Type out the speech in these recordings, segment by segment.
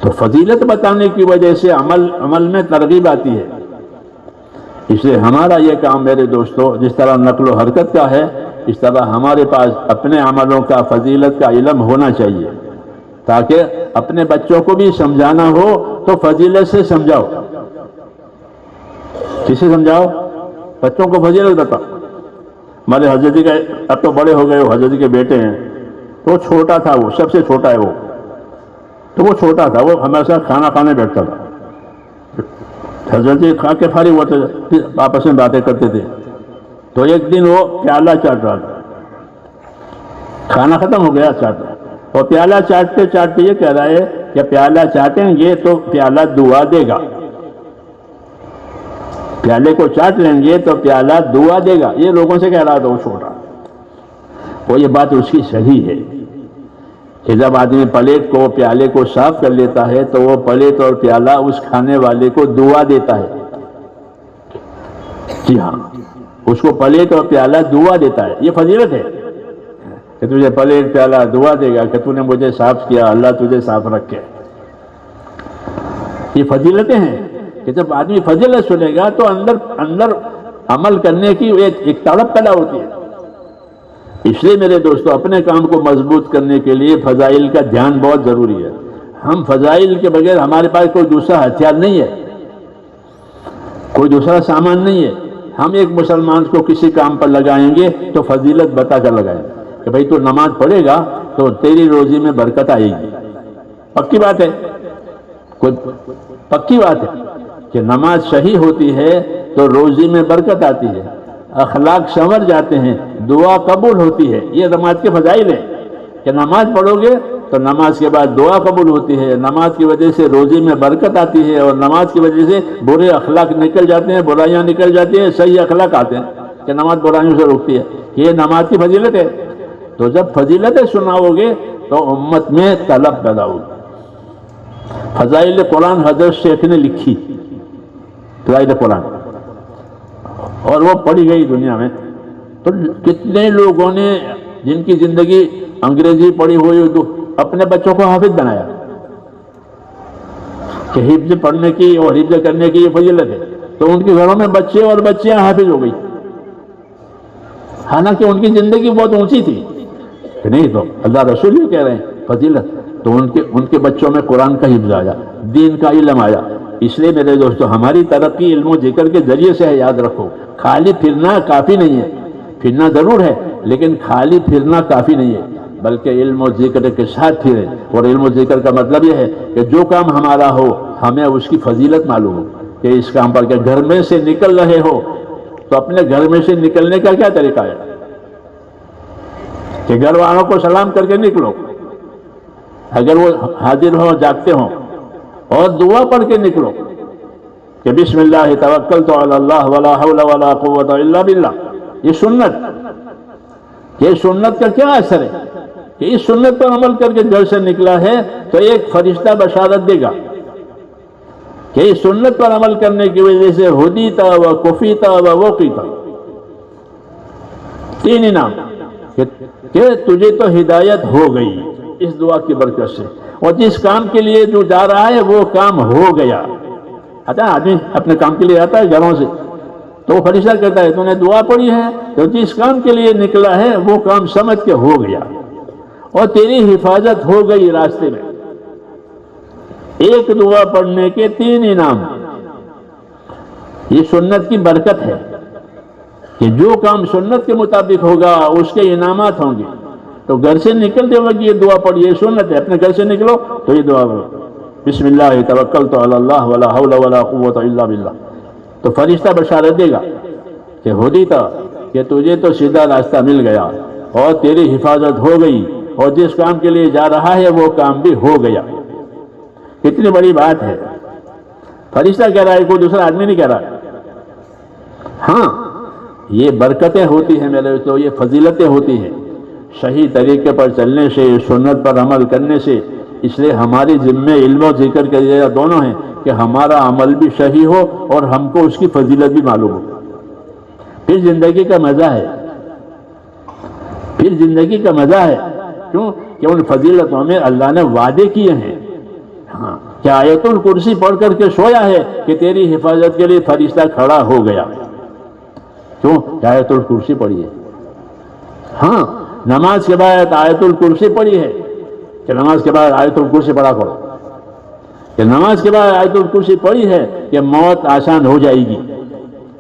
تو فضیلت بتانے کی وجہ سے عمل میں ترغیب آتی ہے. اس لیے ہمارا یہ کام میرے دوستو جس طرح نقل و حرکت کا ہے، اس طرح ہمارے پاس اپنے عملوں کا فضیلت کا علم ہونا چاہیے، تاکہ اپنے بچوں کو بھی سمجھانا ہو تو فضیلت سے سمجھاؤ. کسے سمجھاؤ؟ بچوں کو فضیلت بتاؤ. ہمارے حضرت جی کا، اب تو بڑے ہو گئے، وہ حضرت جی کے بیٹے ہیں، تو وہ چھوٹا تھا، وہ سب سے چھوٹا ہے وہ، تو وہ چھوٹا تھا، وہ ہمیشہ کھانا کھانے بیٹھتا تھا. حضرت جی کھا کے فارغ ہوتے تھے، پھر آپس میں باتیں کرتے تھے. تو ایک دن وہ پیالہ چاٹ رہا تھا، کھانا ختم ہو گیا، چاٹ رہا، اور پیالہ چاٹتے چاٹتے یہ کہہ رہا ہے کہ پیالہ چاٹیں گے تو پیالہ دعا دے گا، پیالے کو چاٹ لیں گے تو پیالہ دعا دے گا. یہ لوگوں سے کہہ رہا تھا وہ چھوٹا. وہ یہ بات اس کی صحیح ہے کہ جب آدمی پلیٹ کو، پیالے کو صاف کر لیتا ہے تو وہ پلیٹ اور پیالہ اس کھانے والے کو دعا دیتا ہے. جی ہاں، اس کو پلیٹ اور پیالہ دعا دیتا ہے. یہ فضیلت ہے کہ تجھے پلیٹ پیالہ دعا دے گا کہ تو نے مجھے صاف کیا، اللہ تجھے صاف رکھے. یہ فضیلتیں ہیں کہ جب آدمی فضیلت سنے گا تو اندر عمل کرنے کی ایک تڑپ پیدا ہوتی ہے. اس لیے میرے دوستو اپنے کام کو مضبوط کرنے کے لیے فضائل کا دھیان بہت ضروری ہے. ہم فضائل کے بغیر، ہمارے پاس کوئی دوسرا ہتھیار نہیں ہے، کوئی دوسرا سامان نہیں ہے. ہم ایک مسلمان کو کسی کام پر لگائیں گے تو فضیلت بتا کر لگائیں گے کہ بھائی تو نماز پڑھے گا تو تیری روزی میں برکت آئے گی. پکی بات ہے، کوئی پکی بات ہے کہ نماز صحیح ہوتی ہے تو روزی میں برکت آتی ہے، اخلاق سنور جاتے ہیں، دعا قبول ہوتی ہے. یہ نماز کے فضائل ہیں کہ نماز پڑھو گے تو نماز کے بعد دعا قبول ہوتی ہے، نماز کی وجہ سے روزی میں برکت آتی ہے، اور نماز کی وجہ سے برے اخلاق نکل جاتے ہیں، برائیاں نکل جاتی ہیں، صحیح اخلاق آتے ہیں کہ نماز برائیوں سے روکتی ہے. یہ نماز کی فضیلت ہے. تو جب فضیلتیں سناؤ گے تو امت میں طلب پیدا ہوگی. فضائل قرآن حضرت شیخ نے لکھی، فضائل قرآن، اور وہ پڑھی گئی دنیا میں. تو کتنے لوگوں نے جن کی زندگی انگریزی پڑھی ہوئی تو اپنے بچوں کو حافظ بنایا کہ حفظ پڑھنے کی اور حفظ کرنے کی یہ فضیلت ہے. تو ان کے گھروں میں بچے اور بچیاں حافظ ہو گئی، حالانکہ ان کی زندگی بہت اونچی تھی. کہ نہیں، تو اللہ رسول یہ کہہ رہے ہیں فضیلت. تو ان کے بچوں میں قرآن کا حفظ آیا، دین کا علم آیا. اس لیے میرے دوستو ہماری ترقی علم و ذکر کے ذریعے سے ہے. یاد رکھو، خالی پھرنا کافی نہیں ہے. پھرنا ضرور ہے لیکن خالی پھرنا کافی نہیں ہے، بلکہ علم و ذکر کے ساتھ پھرے. اور علم و ذکر کا مطلب یہ ہے کہ جو کام ہمارا ہو ہمیں اس کی فضیلت معلوم ہو کہ اس کام پر، کہ گھر میں سے نکل رہے ہو تو اپنے گھر میں سے نکلنے کا کیا طریقہ ہے کہ گھر والوں کو سلام کر کے نکلو، اگر وہ حاضر ہو جاگتے ہوں، اور دعا پڑھ کے نکلو کہ بسم اللہ توکلت علی اللہ ولا حول ولا قوت الا باللہ. یہ سنت کا کیا اثر ہے کہ اس سنت پر عمل کر کے گھر سے نکلا ہے تو ایک فرشتہ بشارت دے گا کہ اس سنت پر عمل کرنے کی وجہ سے ہدیت و کفیت و وقیت، 3 انعام کہ تجھے تو ہدایت ہو گئی اس دعا کی برکت سے، اور جس کام کے لیے جو جا رہا ہے وہ کام ہو گیا. اچھا، آدمی اپنے کام کے لیے آتا ہے گھروں سے تو وہ فرشتہ کہتا ہے تو نے دعا پڑھی ہے تو جس کام کے لیے نکلا ہے وہ کام سمجھ کے ہو گیا، اور تیری حفاظت ہو گئی راستے میں. ایک دعا پڑھنے کے 3 انعام. یہ سنت کی برکت ہے کہ جو کام سنت کے مطابق ہوگا اس کے انعامات ہوں گے. تو گھر سے نکلتے وقت یہ دعا پڑھیے، سنت ہے. اپنے گھر سے نکلو تو یہ دعا پڑھو، بسم اللہ توکلت علی اللہ ولا حول ولا قوت الا باللہ. تو فرشتہ بشارت دے گا کہ ہدیتا، کہ تجھے تو سیدھا راستہ مل گیا اور تیری حفاظت ہو گئی، اور جس کام کے لیے جا رہا ہے وہ کام بھی ہو گیا. کتنی بڑی بات ہے. فرشتہ کہہ رہا ہے، کوئی دوسرا آدمی نہیں کہہ رہا. ہاں، یہ برکتیں ہوتی ہیں میرے تو، یہ فضیلتیں ہوتی ہیں صحیح طریقے پر چلنے سے، سنت پر عمل کرنے سے. اس لیے ہماری ذمہ علم و ذکر کے ذریعہ دونوں ہیں کہ ہمارا عمل بھی صحیح ہو اور ہم کو اس کی فضیلت بھی معلوم ہو. پھر زندگی کا مزہ ہے، پھر زندگی کا مزہ ہے. کیوں کہ ان فضیلتوں میں اللہ نے وعدے کیے ہیں. ہاں، کہ آیت الکرسی پڑھ کر کے سویا ہے کہ تیری حفاظت کے لیے فرشتہ کھڑا ہو گیا؟ کیوں؟ آیت الکرسی پڑھی ہے۔ ہاں، نماز کے بعد آیت الکرسی پڑھی ہے کہ نماز کے بعد آیت الکرسی پڑھا کرو، کہ نماز کے بعد آیت الکرسی پڑھی ہے کہ موت آسان ہو جائے گی۔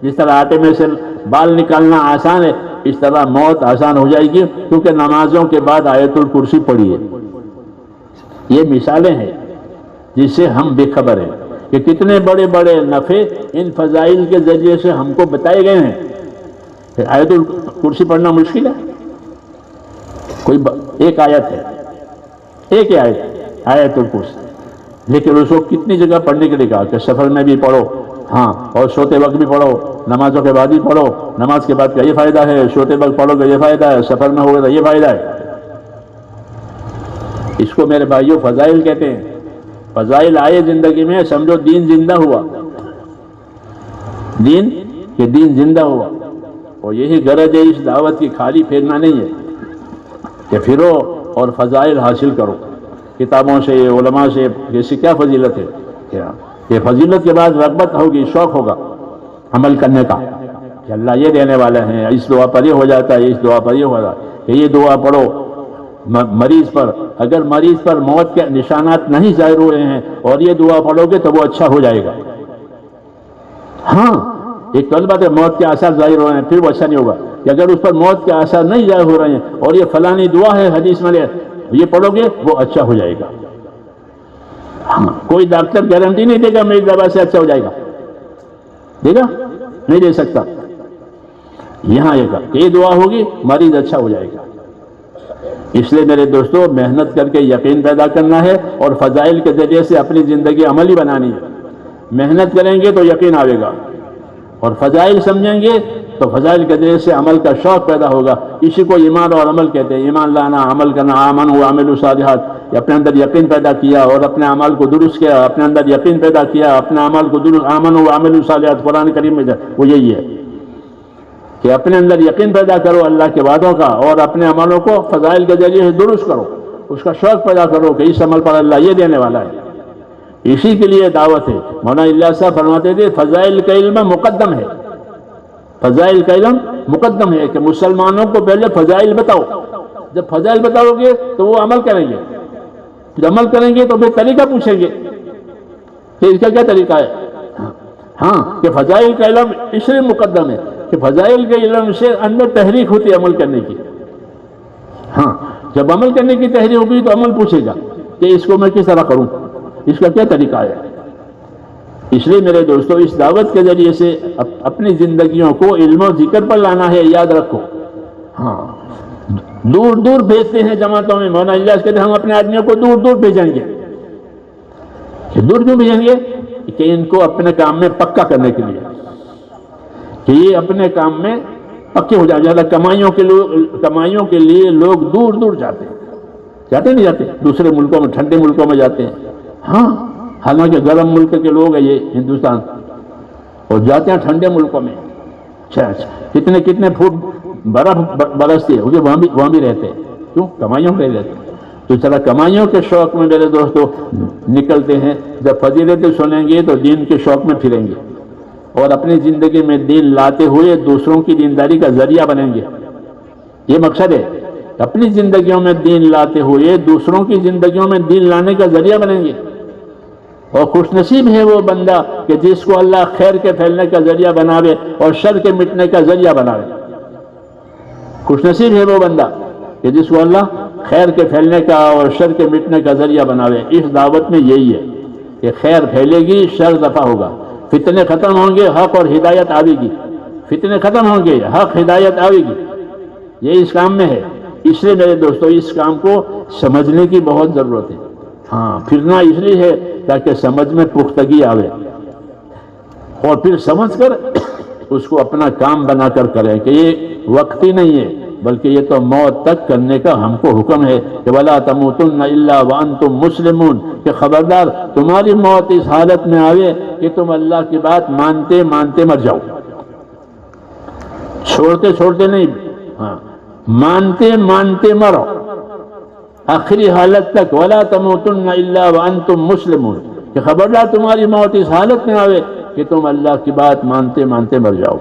جس طرح آٹے میں سے بال نکالنا آسان ہے، اس طرح موت آسان ہو جائے گی، کیونکہ نمازوں کے بعد آیت الکرسی پڑھی ہے۔ یہ مثالیں ہیں جس سے ہم بے خبر ہیں کہ کتنے بڑے بڑے نفع ان فضائل کے ذریعے سے ہم کو بتائے گئے ہیں۔ آیت الکرسی پڑھنا مشکل ہے؟ کوئی ایک آیت ہے، ایک ہی آیت الکرسی، لیکن اس کو کتنی جگہ پڑھنے کے لیے کہا کہ سفر میں بھی پڑھو، ہاں، اور سوتے وقت بھی پڑھو، نمازوں کے بعد بھی پڑھو، نماز کے بعد کا یہ فائدہ ہے، سوتے وقت پڑھو گے یہ فائدہ ہے، سفر میں ہوگا تو یہ فائدہ ہے۔ اس کو میرے بھائیوں فضائل کہتے ہیں۔ فضائل آئے زندگی میں، سمجھو دین زندہ ہوا، دین زندہ ہوا۔ اور یہی غرض ہے اس دعوت کی، خالی پھیرنا نہیں ہے کہ پھرو اور فضائل حاصل کرو کتابوں سے، علماء سے۔ جیسے کیا فضیلت ہے؟ یہ فضیلت کے بعد رغبت ہوگی، شوق ہوگا عمل کرنے کا کہ اللہ یہ دینے والا ہے، اس دعا پر یہ ہو جاتا ہے، اس دعا پر یہ ہو جاتا ہے، کہ یہ دعا پڑھو مریض پر، اگر مریض پر موت کے نشانات نہیں ظاہر ہوئے ہیں اور یہ دعا پڑھو گے تو وہ اچھا ہو جائے گا۔ ہاں، ایک تو بات ہے موت کے آثار ظاہر ہو رہے ہیں، پھر وہ اچھا نہیں ہوگا، کہ اگر اس پر موت کے آثار نہیں ظاہر ہو رہے ہیں اور یہ فلانی دعا ہے حدیث میں یہ پڑھو گے وہ اچھا ہو جائے گا۔ ہاں، کوئی ڈاکٹر گارنٹی نہیں دے گا میری دوا سے اچھا ہو جائے گا، دے گا؟ نہیں دے سکتا۔ یہاں یہ دعا ہوگی مریض اچھا ہو جائے گا۔ اس لیے میرے دوستو، محنت کر کے یقین پیدا کرنا ہے اور فضائل کے ذریعے سے اپنی زندگی عملی بنانی ہے۔ محنت کریں گے تو یقین آئے گا، اور فضائل سمجھیں گے تو فضائل کے ذریعے سے عمل کا شوق پیدا ہوگا۔ اسی کو ایمان اور عمل کہتے ہیں، ایمان لانا، عمل کرنا، آمن و عامل صالحات، اپنے اندر یقین پیدا کیا اور اپنے اعمال کو درست کیا، اپنے اندر یقین پیدا کیا، اپنے اعمال کو درست، آمن و عامل صالحات قرآن کریم میں وہ یہی ہے کہ اپنے اندر یقین پیدا کرو اللہ کے وعدوں کا، اور اپنے عملوں کو فضائل کے ذریعے سے درست کرو، اس کا شوق پیدا کرو کہ اس عمل پر اللہ یہ دینے والا ہے۔ اسی کے لیے دعوت ہے۔ مولانا الیاس صاحب فرماتے تھے فضائل کا علم مقدم ہے، فضائل کا علم مقدم ہے، کہ مسلمانوں کو پہلے فضائل بتاؤ، جب فضائل بتاؤ گے تو وہ عمل کریں گے، جب عمل کریں گے تو پھر طریقہ پوچھیں گے کہ اس کا کیا طریقہ ہے۔ ہاں، کہ فضائل کا علم اس لیے مقدم ہے کہ فضائل کے علم سے اندر تحریک ہوتی ہے عمل کرنے کی۔ ہاں، جب عمل کرنے کی تحریک ہوگی تو عمل پوچھے گا کہ اس کو میں کس طرح کروں، اس کا کیا طریقہ ہے۔ اس لیے میرے دوستو، اس دعوت کے ذریعے سے اپنی زندگیوں کو علم و ذکر پر لانا ہے، یاد رکھو۔ ہاں، دور دور بھیجتے ہیں جماعتوں میں، مولانا الیاس کہتے ہیں ہم اپنے آدمیوں کو دور دور بھیجیں گے۔ کہ دور کیوں بھیجیں گے؟ کہ ان کو اپنے کام میں پکا کرنے کے لیے، کہ یہ اپنے کام میں پکے ہو جائیں۔ زیادہ کمائیوں کے لیے لوگ دور دور جاتے ہیں، جاتے نہیں جاتے، دوسرے ملکوں میں، ٹھنڈے ملکوں میں جاتے ہیں۔ ہاں، حالانکہ گرم ملک کے لوگ ہیں یہ ہندوستان، اور جاتے ہیں ٹھنڈے ملکوں میں۔ اچھا، کتنے فٹ برف برستی ہے، وہاں بھی رہتے ہیں۔ کیوں؟ کمائیوں کے لیے رہتے ہیں۔ تو اس طرح کمائیوں کے شوق میں میرے دوستو نکلتے ہیں، جب فضیلتیں سنیں گے تو دین کے شوق میں پھریں گے، اور اپنی زندگی میں دین لاتے ہوئے دوسروں کی دینداری کا ذریعہ بنیں گے۔ یہ مقصد ہے، اپنی زندگیوں میں دین لاتے ہوئے دوسروں کی زندگیوں میں دین لانے کا ذریعہ بنیں گے۔ اور خوش نصیب ہے وہ بندہ کہ جس کو اللہ خیر کے پھیلنے کا ذریعہ بناوے اور شر کے مٹنے کا ذریعہ بناوے۔ خوش نصیب ہے وہ بندہ کہ جس کو اللہ خیر کے پھیلنے کا اور شر کے مٹنے کا ذریعہ بناوے۔ اس دعوت میں یہی ہے کہ خیر پھیلے گی، شر دفع ہوگا، فتنے ختم ہوں گے، حق اور ہدایت آئے گی۔ فتنے ختم ہوں گے، حق ہدایت آئے گی، یہ اس کام میں ہے۔ اس لیے میرے دوستو اس کام کو سمجھنے کی بہت ضرورت ہے۔ ہاں، پھرنا اس لیے ہے تاکہ سمجھ میں پختگی آوے، اور پھر سمجھ کر اس کو اپنا کام بنا کر کریں کہ یہ وقتی نہیں ہے بلکہ یہ تو موت تک کرنے کا ہم کو حکم ہے کہ وَلَا تَمُوتُنَّ إِلَّا وَأَنْتُمْ مُسْلِمُونَ، کہ خبردار تمہاری موت اس حالت میں آوے کہ تم اللہ کی بات مانتے مانتے مر جاؤ، چھوڑتے نہیں، ہاں، مانتے مانتے مرو آخری حالت تک۔ وَلَا تَمُوتُنَّ إِلَّا وَأَنْتُمْ مُسْلِمُونَ، کہ خبردار تمہاری موت اس حالت میں آوے کہ تم اللہ کی بات مانتے مانتے مر جاؤ۔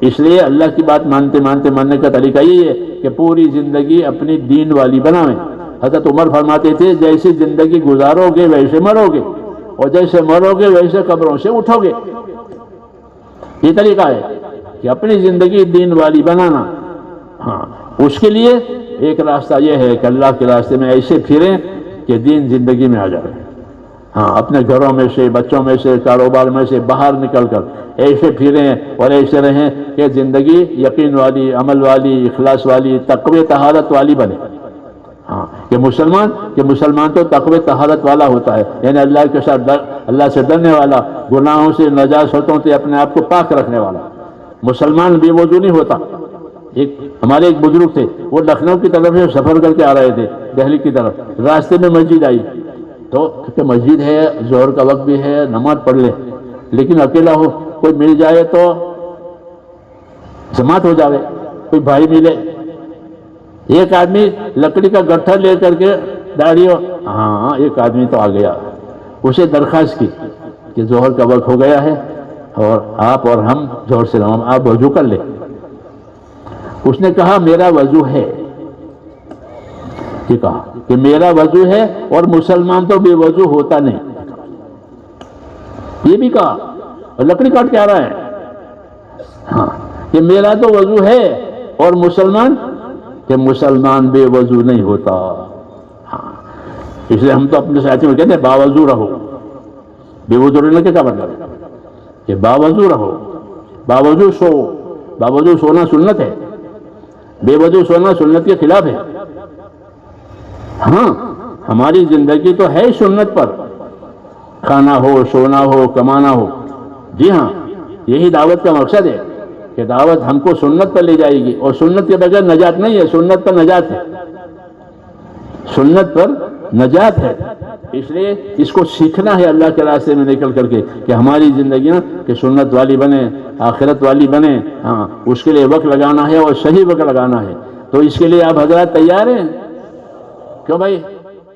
اس لیے اللہ کی بات مانتے مانتے مرنے کا طریقہ یہی ہے کہ پوری زندگی اپنی دین والی بنائیں۔ حضرت عمر فرماتے تھے جیسی زندگی گزارو گے ویسے مرو گے، اور جیسے مرو گے ویسے قبروں سے اٹھو گے۔ یہ طریقہ ہے کہ اپنی زندگی دین والی بنانا۔ ہاں، اس کے لیے ایک راستہ یہ ہے کہ اللہ کے راستے میں ایسے پھریں کہ دین زندگی میں آ جائے۔ ہاں، اپنے گھروں میں سے، بچوں میں سے، کاروبار میں سے باہر نکل کر ایسے پھریں اور ایسے رہیں کہ زندگی یقین والی، عمل والی، اخلاص والی، تقوی طہارت والی بنے۔ ہاں، کہ مسلمان تو تقوی طہارت والا ہوتا ہے، یعنی اللہ کے ساتھ اللہ سے ڈرنے والا، گناہوں سے، نجاستوں سے اپنے آپ کو پاک رکھنے والا۔ مسلمان بے وضو نہیں ہوتا۔ ہمارے ایک بزرگ تھے، وہ لکھنؤ کی طرف سے سفر کر کے آ رہے تھے دہلی کی طرف، راستے میں مسجد آئی تو کہ مسجد ہے، ظہر کا وقت بھی ہے، نماز پڑھ لے، لیکن اکیلا ہو، کوئی مل جائے تو جماعت ہو جاوے، کوئی بھائی ملے۔ ایک آدمی لکڑی کا گٹھا لے کر کے داڑھی، ہاں ایک آدمی تو آ گیا، اسے درخواست کی کہ ظہر کا وقت ہو گیا ہے اور آپ اور ہم ظہر سے آپ وضو کر لیں۔ اس نے کہا میرا وضو ہے، یہ کہا کہ میرا وضو ہے، اور مسلمان تو بے وضو ہوتا نہیں، یہ بھی کہا، اور لکڑی کاٹ کے آ رہا ہے۔ ہاں، کہ میرا تو وضو ہے، اور مسلمان بے وضو نہیں ہوتا۔ ہاں، اس لیے ہم تو اپنے ساتھی میں کہتے ہیں باوضو رہو۔ بے وضو رہنے کا کیا مطلب ہے؟ کہ باوضو رہو، باوضو سو، باوضو سونا سنت ہے، بے وضو سونا سنت کے خلاف ہے۔ ہاں، ہماری زندگی تو ہے سنت پر، کھانا ہو، سونا ہو، کمانا ہو۔ جی ہاں، یہی دعوت کا مقصد ہے کہ دعوت ہم کو سنت پر لے جائے گی، اور سنت کے بغیر نجات نہیں ہے، سنت پر نجات ہے، سنت پر نجات ہے۔ اس لیے اس کو سیکھنا ہے اللہ کے راستے میں نکل کر کے، کہ ہماری زندگیاں کہ سنت والی بنے، آخرت والی بنے۔ ہاں، اس کے لیے وقت لگانا ہے، اور صحیح وقت لگانا ہے۔ تو اس کے لیے آپ حضرات تیار ہیں؟ کیوں بھائی،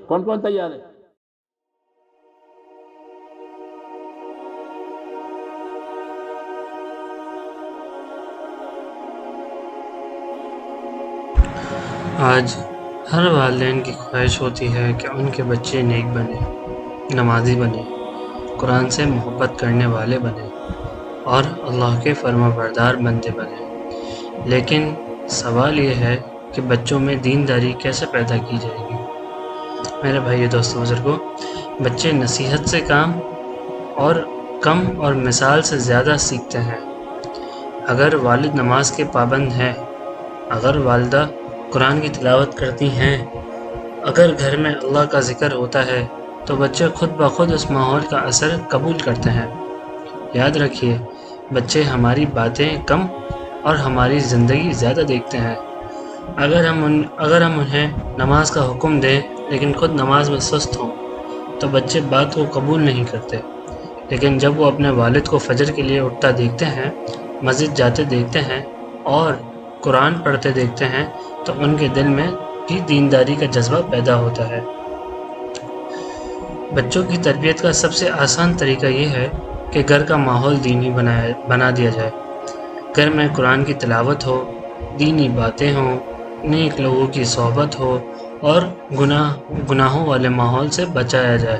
کون کون تیار ہے؟ آج ہر والدین کی خواہش ہوتی ہے کہ ان کے بچے نیک بنے، نمازی بنے، قرآن سے محبت کرنے والے بنے، اور اللہ کے فرما بردار بندے بنے۔ لیکن سوال یہ ہے کہ بچوں میں دینداری کیسے پیدا کی جائے گی؟ میرے بھائی دوستو بزرگوں، بچے نصیحت سے کم اور مثال سے زیادہ سیکھتے ہیں۔ اگر والد نماز کے پابند ہیں، اگر والدہ قرآن کی تلاوت کرتی ہیں، اگر گھر میں اللہ کا ذکر ہوتا ہے، تو بچے خود بخود اس ماحول کا اثر قبول کرتے ہیں۔ یاد رکھیے، بچے ہماری باتیں کم اور ہماری زندگی زیادہ دیکھتے ہیں۔ اگر ہم انہیں نماز کا حکم دیں لیکن خود نماز میں سست ہوں تو بچے بات کو قبول نہیں کرتے، لیکن جب وہ اپنے والد کو فجر کے لیے اٹھتا دیکھتے ہیں، مسجد جاتے دیکھتے ہیں اور قرآن پڑھتے دیکھتے ہیں تو ان کے دل میں بھی دینداری کا جذبہ پیدا ہوتا ہے۔ بچوں کی تربیت کا سب سے آسان طریقہ یہ ہے کہ گھر کا ماحول دینی بنا دیا جائے۔ گھر میں قرآن کی تلاوت ہو، دینی باتیں ہوں، نیک لوگوں کی صحبت ہو، اور گناہوں والے ماحول سے بچایا جائے۔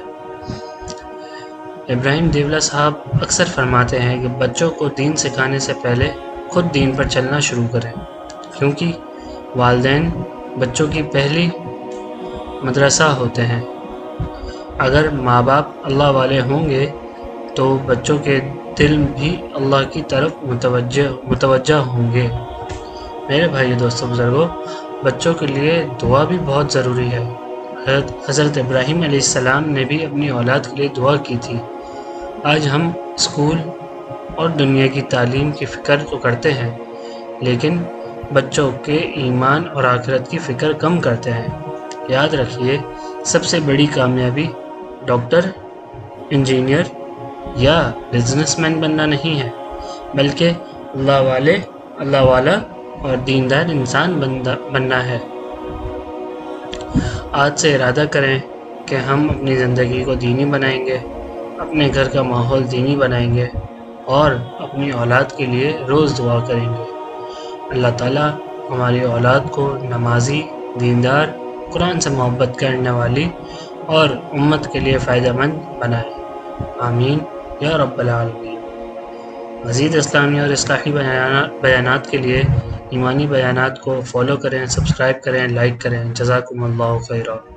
ابراہیم دیولا صاحب اکثر فرماتے ہیں کہ بچوں کو دین سکھانے سے پہلے خود دین پر چلنا شروع کریں، کیونکہ والدین بچوں کی پہلی مدرسہ ہوتے ہیں۔ اگر ماں باپ اللہ والے ہوں گے تو بچوں کے دل بھی اللہ کی طرف متوجہ ہوں گے۔ میرے بھائی دوستو بزرگوں، بچوں کے لیے دعا بھی بہت ضروری ہے۔ حضرت ابراہیم علیہ السلام نے بھی اپنی اولاد کے لیے دعا کی تھی۔ آج ہم اسکول اور دنیا کی تعلیم کی فکر تو کرتے ہیں، لیکن بچوں کے ایمان اور آخرت کی فکر کم کرتے ہیں۔ یاد رکھیے، سب سے بڑی کامیابی ڈاکٹر، انجینئر یا بزنس مین بننا نہیں ہے، بلکہ اللہ والا اور دیندار انسان بننا ہے۔ آج سے ارادہ کریں کہ ہم اپنی زندگی کو دینی بنائیں گے، اپنے گھر کا ماحول دینی بنائیں گے اور اپنی اولاد کے لیے روز دعا کریں گے۔ اللہ تعالیٰ ہماری اولاد کو نمازی، دیندار، قرآن سے محبت کرنے والی اور امت کے لیے فائدہ مند بنائے۔ آمین یا رب العالمین۔ مزید اسلامی اور اصلاحی بیانات کے لیے ایمانی بیانات کو فالو کریں، سبسکرائب کریں، لائک کریں۔ جزاکم اللہ خیرا۔